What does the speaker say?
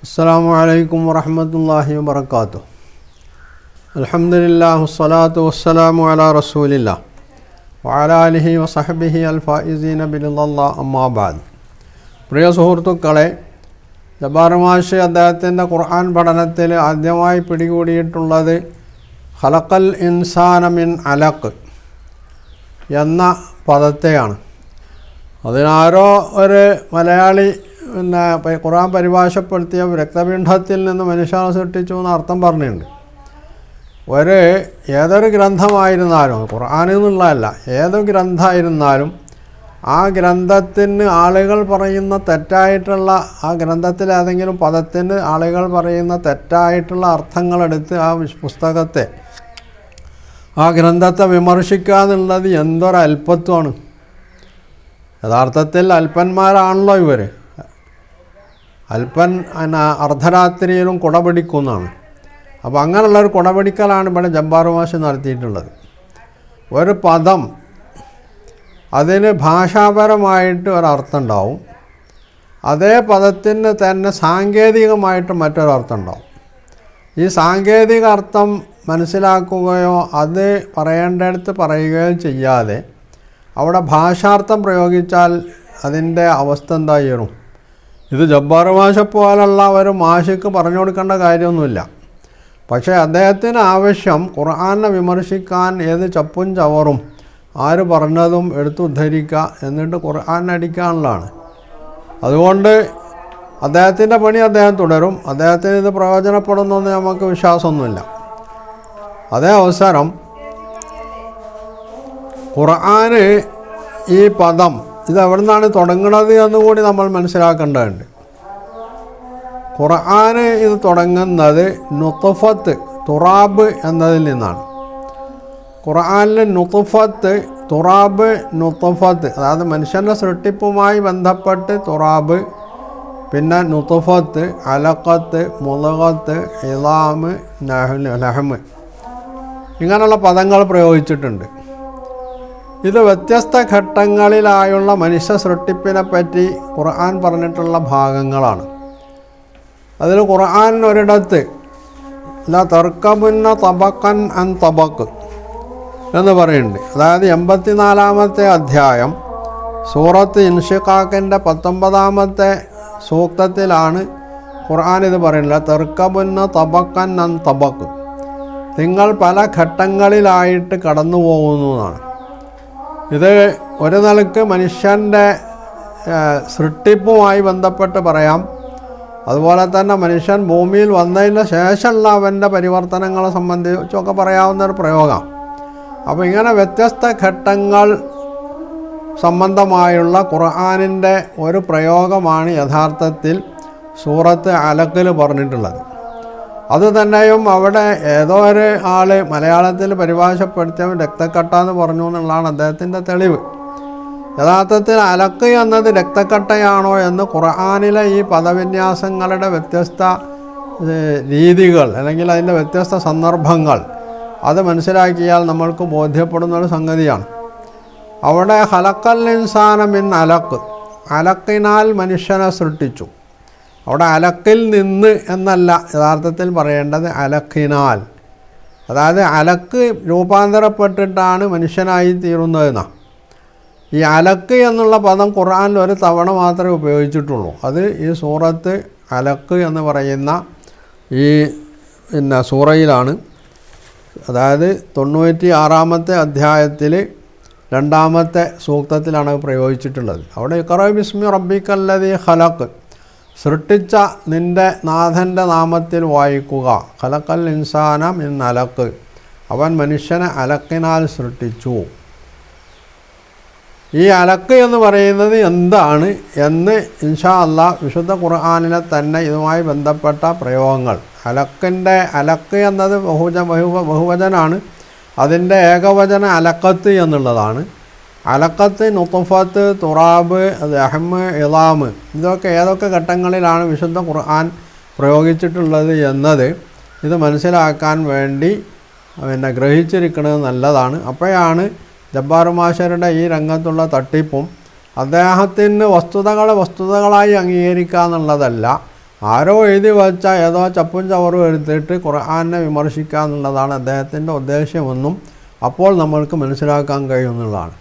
അസ്സലാമു അലൈക്കും വറഹ്മത്തുള്ളാഹി വബറകാതുഹു. അൽഹംദുലില്ലാഹി വസ്സലാത്തു വസ്സലാമു അലാ റസൂലില്ലാഹ് വഅലാ ആലിഹി വസഹ്ബിഹി അൽ ഫായിസീന ബിറിളല്ലാഹ് അമ്മാ ബഅദ്. പ്രിയ സുഹൃത്തുക്കളെ, ജബ്ബാർ മാഷ് അദ്ദേഹത്തിൻ്റെ ഖുർആൻ പഠനത്തിൽ ആദ്യമായി പിടികൂടിയിട്ടുള്ളത് ഖലഖൽ ഇൻസാന മിൻ അലഖ് എന്ന പദത്തെയാണ്. അതിനാരോ ഒരു മലയാളി ഖുർആൻ പരിഭാഷപ്പെടുത്തിയ രക്തപിണ്ഡത്തിൽ നിന്ന് മനുഷ്യനെ സൃഷ്ടിച്ചു എന്ന് അർത്ഥം പറഞ്ഞിട്ടുണ്ട്. ഏതൊരു ഗ്രന്ഥമായിരുന്നാലും, ഖുർആൻ എന്നുള്ളതല്ല, ഏതൊരു ഗ്രന്ഥമായിരുന്നാലും ആ ഗ്രന്ഥത്തിന് ആളുകൾ പറയുന്ന തെറ്റായിട്ടുള്ള, ആ ഗ്രന്ഥത്തിലെ ഏതെങ്കിലും പദത്തിന് ആളുകൾ പറയുന്ന തെറ്റായിട്ടുള്ള അർത്ഥങ്ങളെടുത്ത് ആ പുസ്തകത്തെ, ആ ഗ്രന്ഥത്തെ വിമർശിക്കുക എന്നുള്ളത് എന്തൊരു അല്പത്വമാണ്. യഥാർത്ഥത്തിൽ അല്പന്മാരാണല്ലോ ഇവർ. അല്പൻ അർദ്ധരാത്രിയിലും കുടപിടിക്കുന്നതാണ്. അപ്പോൾ അങ്ങനെയുള്ളൊരു കുടപിടിക്കലാണ് ഇവിടെ ജബ്ബാർ മാഷ് നടത്തിയിട്ടുള്ളത്. ഒരു പദം അതിന് ഭാഷാപരമായിട്ട് ഒരർത്ഥം ഉണ്ടാവും, അതേ പദത്തിന് തന്നെ സാങ്കേതികമായിട്ട് മറ്റൊരർത്ഥം ഉണ്ടാവും. ഈ സാങ്കേതിക അർത്ഥം മനസ്സിലാക്കുകയോ അത് പറയേണ്ടടുത്ത് പറയുകയോ ചെയ്യാതെ അവിടെ ഭാഷാർത്ഥം പ്രയോഗിച്ചാൽ അതിൻ്റെ അവസ്ഥ എന്തായിരുന്നു? ഇത് ജബ്ബാർ മാഷ പോലുള്ള ഒരു മാഷിക്ക് പറഞ്ഞു കൊടുക്കേണ്ട കാര്യമൊന്നുമില്ല. പക്ഷേ അദ്ദേഹത്തിന് ആവശ്യം ഖുർആനെ വിമർശിക്കാൻ ഏത് ചപ്പും ചവറും ആര് പറഞ്ഞതും എടുത്തുദ്ധരിക്കുക, എന്നിട്ട് ഖുർആൻ അടിക്കാനുള്ളതാണ്. അതുകൊണ്ട് അദ്ദേഹത്തിൻ്റെ പണി അദ്ദേഹം തുടരും. അദ്ദേഹത്തിന് ഇത് പ്രയോജനപ്പെടുന്നതെന്ന് നമുക്ക് വിശ്വാസമൊന്നുമില്ല. അതേ അവസരം ഖുർആന് ഈ പദം ഇത് എവിടെ നിന്നാണ് തുടങ്ങുന്നത് എന്നുകൂടി നമ്മൾ മനസ്സിലാക്കേണ്ടതുണ്ട്. ഖുർആന് ഇത് തുടങ്ങുന്നത് നുത്ഫത്ത്, തുറാബ് എന്നതിൽ നിന്നാണ്. ഖുർആനിൽ നുത്ഫത്ത്, തുറാബ്, നുത്ഫത്ത്, അതായത് മനുഷ്യൻ്റെ സൃഷ്ടിപ്പുമായി ബന്ധപ്പെട്ട് തുറാബ്, പിന്നെ നുത്ഫത്ത്, അലഖത്ത്, മുളകത്ത്, ഇളാമ്, ലഹ്മ്, ഇങ്ങനെയുള്ള പദങ്ങൾ പ്രയോഗിച്ചിട്ടുണ്ട്. ഇത് വ്യത്യസ്ത ഘട്ടങ്ങളിലായുള്ള മനുഷ്യ സൃഷ്ടിപ്പിനെ പറ്റി ഖുർആൻ പറഞ്ഞിട്ടുള്ള ഭാഗങ്ങളാണ്. അതിൽ ഖുർആൻ ഒരിടത്ത് ല തർക്കബുന്ന തബക്കൻ അൻ തബക്ക് എന്ന് പറയുന്നുണ്ട്. അതായത് 84-ാമത്തെ അധ്യായം സൂറത്ത് ഇൻഷിഖാഖിൻ്റെ 19-ാമത്തെ സൂക്തത്തിലാണ് ഖുർആൻ ഇത് പറയുന്നത്. തർക്കബുന്ന തബക്കൻ അൻ തബക്ക്, നിങ്ങൾ പല ഘട്ടങ്ങളിലായിട്ട് കടന്നു പോകുന്നു എന്നാണ്. ഇത് ഒരു നിലക്ക് മനുഷ്യൻ്റെ സൃഷ്ടിപ്പുമായി ബന്ധപ്പെട്ട് പറയാം. അതുപോലെ തന്നെ മനുഷ്യൻ ഭൂമിയിൽ വന്നതിന് ശേഷമുള്ള അവൻ്റെ പരിവർത്തനങ്ങളെ സംബന്ധിച്ചൊക്കെ പറയാവുന്നൊരു പ്രയോഗം. അപ്പോൾ ഇങ്ങനെ വ്യത്യസ്ത ഘട്ടങ്ങൾ സംബന്ധമായുള്ള ഖുർആനിൻ്റെ ഒരു പ്രയോഗമാണ് യഥാർത്ഥത്തിൽ സൂറത്ത് അലഖിൽ പറഞ്ഞിട്ടുള്ളത്. അത് തന്നെയും അവിടെ ഏതോ ഒരു ആൾ മലയാളത്തിൽ പരിഭാഷപ്പെടുത്തിയവൻ രക്തക്കട്ട എന്ന് പറഞ്ഞു എന്നുള്ളതാണ് അദ്ദേഹത്തിൻ്റെ തെളിവ്. യഥാർത്ഥത്തിൽ അലക്ക് എന്നത് രക്തക്കട്ടയാണോ എന്ന് ഖുർആനിലെ ഈ പദവിന്യാസങ്ങളുടെ വ്യത്യസ്ത രീതികൾ അല്ലെങ്കിൽ അതിൻ്റെ വ്യത്യസ്ത സന്ദർഭങ്ങൾ അത് മനസ്സിലാക്കിയാൽ നമ്മൾക്ക് ബോധ്യപ്പെടുന്നൊരു സംഗതിയാണ്. അവിടെ ഖലഖൽ ഇൻസാന മിൻ അലഖ്, അലക്കിനാൽ മനുഷ്യനെ സൃഷ്ടിച്ചു. അവിടെ അലക്കിൽ നിന്ന് എന്നല്ല യഥാർത്ഥത്തിൽ പറയേണ്ടത്, അലക്കിനാൽ. അതായത് അലക്ക് രൂപാന്തരപ്പെട്ടിട്ടാണ് മനുഷ്യനായി തീരുന്നതെന്നാണ്. ഈ അലക്ക് എന്നുള്ള പദം ഖുർആനിൽ ഒരു തവണ മാത്രമേ ഉപയോഗിച്ചിട്ടുള്ളൂ. അത് ഈ സൂറത്ത് അലക്ക് എന്ന് പറയുന്ന ഈ സൂറയിലാണ്. അതായത് 96-ാമത്തെ അധ്യായത്തിൽ 2-ാമത്തെ സൂക്തത്തിലാണ് പ്രയോഗിച്ചിട്ടുള്ളത്. അവിടെ ഇഖ്റ ബിസ്മി റബ്ബിക്കല്ലദീ ഖലഖ്, സൃഷ്ടിച്ച നിൻ്റെ നാഥൻ്റെ നാമത്തിൽ വായിക്കുക. ഖലഖൽ ഇൻസാന മിൻ അലഖ്, അവൻ മനുഷ്യനെ അലക്കിനാൽ സൃഷ്ടിച്ചു. ഈ അലക്ക് എന്ന് പറയുന്നത് എന്താണ് എന്ന് ഇൻഷാ അല്ലാഹ് വിശുദ്ധ ഖുർആനിലെ തന്നെ ഇതുമായി ബന്ധപ്പെട്ട പ്രയോഗങ്ങൾ. അലക്ക് എന്നത് ബഹുവചനാണ്. അതിൻ്റെ ഏകവചന അലക്കത്ത് എന്നുള്ളതാണ്. അലക്കത്ത്, നുത്ഫത്ത്, തുറാബ്, ലഹ്മ്, ഇളാമ്, ഇതൊക്കെ ഏതൊക്കെ ഘട്ടങ്ങളിലാണ് വിശുദ്ധ ഖുർആൻ പ്രയോഗിച്ചിട്ടുള്ളത് എന്നത് ഇത് മനസ്സിലാക്കാൻ വേണ്ടി ഗ്രഹിച്ചിരിക്കുന്നത് നല്ലതാണ്. അപ്പോഴാണ് ജബ്ബാർ മാഷരുടെ ഈ രംഗത്തുള്ള തട്ടിപ്പും അദ്ദേഹത്തിന് വസ്തുതകളായി അംഗീകരിക്കുക എന്നുള്ളതല്ല, ആരോ എഴുതി വച്ച ഏതോ ചപ്പും ചവറും എടുത്തിട്ട് ഖുർആനെ വിമർശിക്കുക എന്നുള്ളതാണ് അദ്ദേഹത്തിൻ്റെ ഉദ്ദേശ്യമെന്നും അപ്പോൾ നമ്മൾക്ക് മനസ്സിലാക്കാൻ കഴിയുമെന്നുള്ളതാണ്.